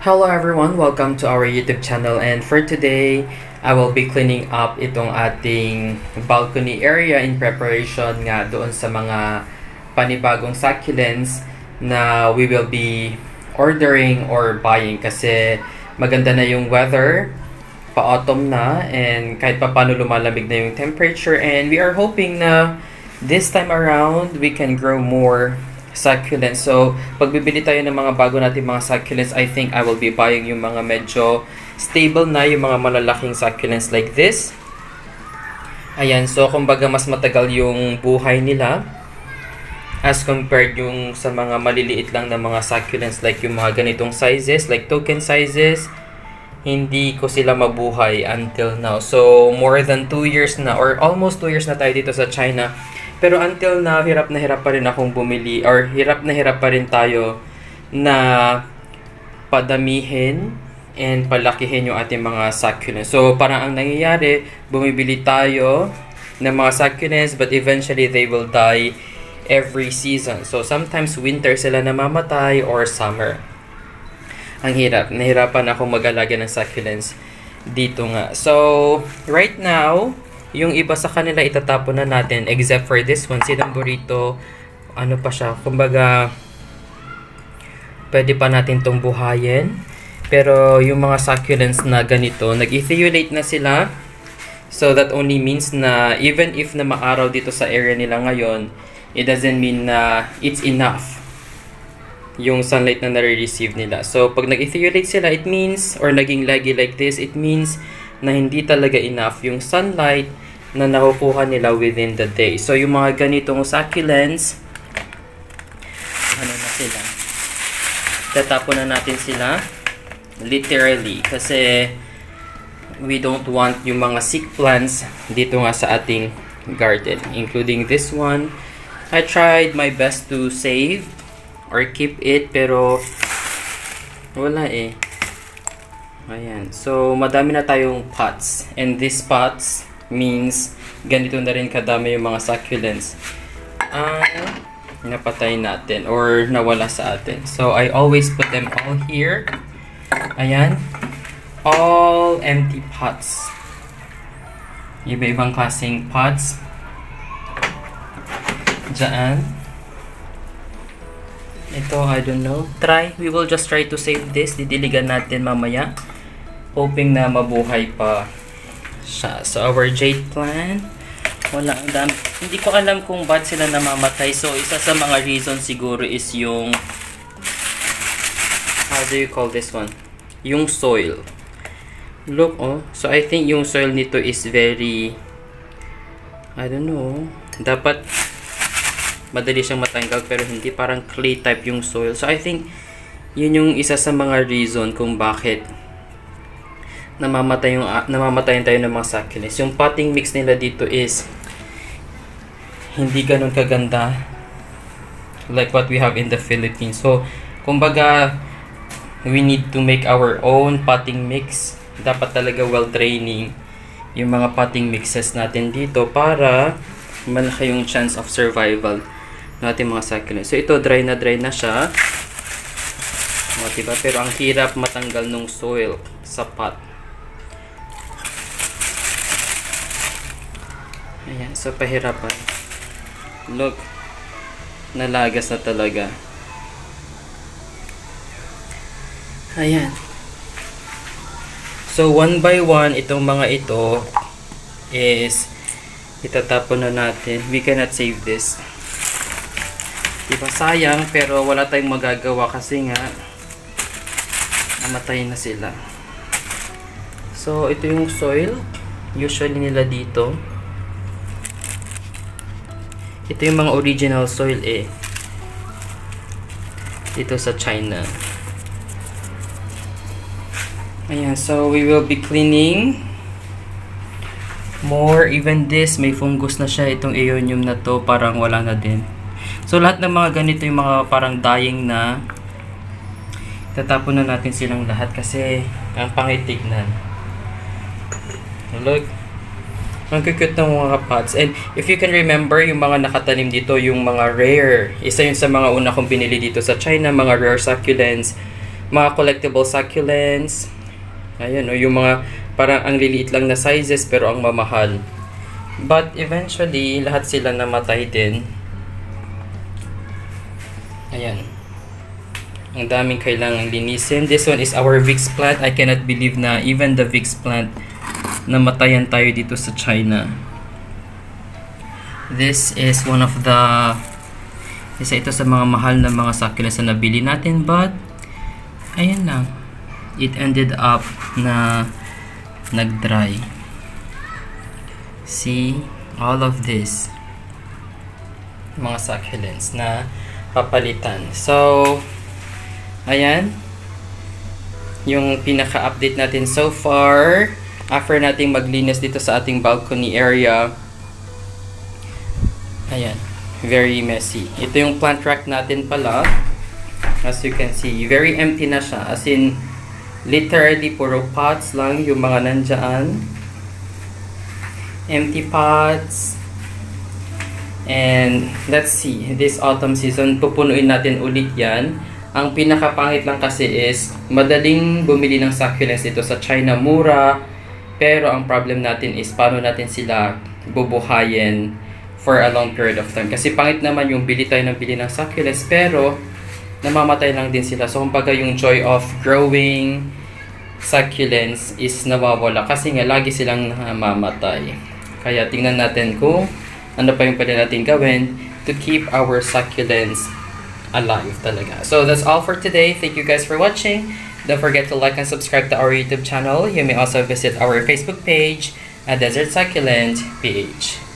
Hello everyone, welcome to our YouTube channel, and for today, I will be cleaning up itong ating balcony area in preparation nga doon sa mga panibagong succulents na we will be ordering or buying kasi maganda na yung weather, pa-autumn na, and kahit pa paano lumalamig na yung temperature, and we are hoping na this time around we can grow more succulents. So, pag bibili tayo ng mga bago natin mga succulents, I think I will be buying yung mga medyo stable na, yung mga malalaking succulents like this. Ayan, so kumbaga mas matagal yung buhay nila as compared yung sa mga maliliit lang na mga succulents like yung mga ganitong sizes, like token sizes. Hindi ko sila mabuhay until now. So, more than 2 years na or almost 2 years na tayo dito sa China. Pero until now, hirap na hirap pa rin akong bumili or hirap na hirap pa rin tayo na padamihin and palakihin yung ating mga succulents. So, parang ang nangyayari, bumibili tayo ng mga succulents but eventually they will die every season. So, sometimes winter sila namamatay or summer. Ang hirap. Nahirapan akong mag-alaga ng succulents dito nga. So, right now, yung iba sa kanila itatapon na natin except for this one, silang burrito, ano pa siya, kumbaga pwede pa natin tong buhayin. Pero yung mga succulents na ganito, nag-ethiollate na sila. So that only means na even if na maaraw dito sa area nila ngayon, it doesn't mean na it's enough yung sunlight na nare-receive nila. So pag nag-ethiollate sila, it means, or naging laggy like this, it means na hindi talaga enough yung sunlight na nakukuha nila within the day. So, yung mga ganitong succulents, ano na sila? Tatapon na natin sila, literally, kasi we don't want yung mga sick plants dito nga sa ating garden, including this one. I tried my best to save or keep it, pero wala eh. Ayan. So, madami na tayong pots. And these pots means ganito na rin kadami yung mga succulents napatay natin or nawala sa atin. So, I always put them all here. Ayan. All empty pots. Iba-ibang klaseng pots. Diyan. Ito, I don't know. We will just try to save this. Didiligan natin mamaya, hoping na mabuhay pa siya. So, our jade plant, wala ang dami. Hindi ko alam kung ba't sila namamatay. So, isa sa mga reason siguro is yung, how do you call this one? Yung soil. Look, oh. So, I think yung soil nito is very, I don't know. Dapat, madali siyang matanggal pero hindi, parang clay type yung soil. So, I think, yun yung isa sa mga reason kung bakit namamatayan tayo ng mga succulents. Yung potting mix nila dito is hindi ganun kaganda like what we have in the Philippines. So, kumbaga, we need to make our own potting mix. Dapat talaga well-training yung mga potting mixes natin dito para malaki yung chance of survival natin mga succulents. So, ito dry na siya. O, diba? Pero ang hirap matanggal ng soil sa pot. Ayan, so pahirapan. Look, nalagas na talaga. Ayan. So, one by one, itong mga ito is itatapon na natin. We cannot save this. Diba, sayang, pero wala tayong magagawa kasi nga namatay na sila. So, ito yung soil. Usually nila dito. Ito yung mga original soil eh. Dito sa China. Ayan, so we will be cleaning more. Even this, may fungus na siya. Itong aeonium na to, parang wala na din. So lahat ng mga ganito, yung mga parang dying na, tatapon na natin silang lahat kasi ang pangitignan. Look. Ang cute ng mga pots. And if you can remember, yung mga nakatanim dito, yung mga rare. Isa yun sa mga una kong binili dito sa China, mga rare succulents mga collectible succulents. Ayan, o yung mga parang ang liliit lang na sizes pero ang mamahal. But eventually, lahat sila namatay din. Ayan. Ang daming kailangang linisin. This one is our Vicks plant. I cannot believe na even the Vicks plant namatayan tayo dito sa China. This is one of the isa ito sa mga mahal na mga succulents na nabili natin, but ayan lang. It ended up na nag-dry. See, all of this mga succulents na papalitan. So, ayan yung pinaka-update natin so far after nating maglinis dito sa ating balcony area. Ayan, very messy. Ito yung plant rack natin pala. As you can see, very empty na siya. As in, literally puro pots lang yung mga nandyan. Empty pots. And let's see, this autumn season, pupunuin natin ulit yan. Ang pinakapangit lang kasi is, madaling bumili ng succulents dito sa China, mura. Pero ang problem natin is, paano natin sila bubuhayin for a long period of time. Kasi pangit naman yung bili tayo ng bili ng succulents, pero namamatay lang din sila. So, kumbaga yung joy of growing succulents is nawawala. Kasi nga, lagi silang namamatay. Kaya tingnan natin kung ano pa yung pwede natin gawin to keep our succulents alive talaga. So that's all for today. Thank you guys for watching. Don't forget to like and subscribe to our YouTube channel. You may also visit our Facebook page at Desert Succulent PH.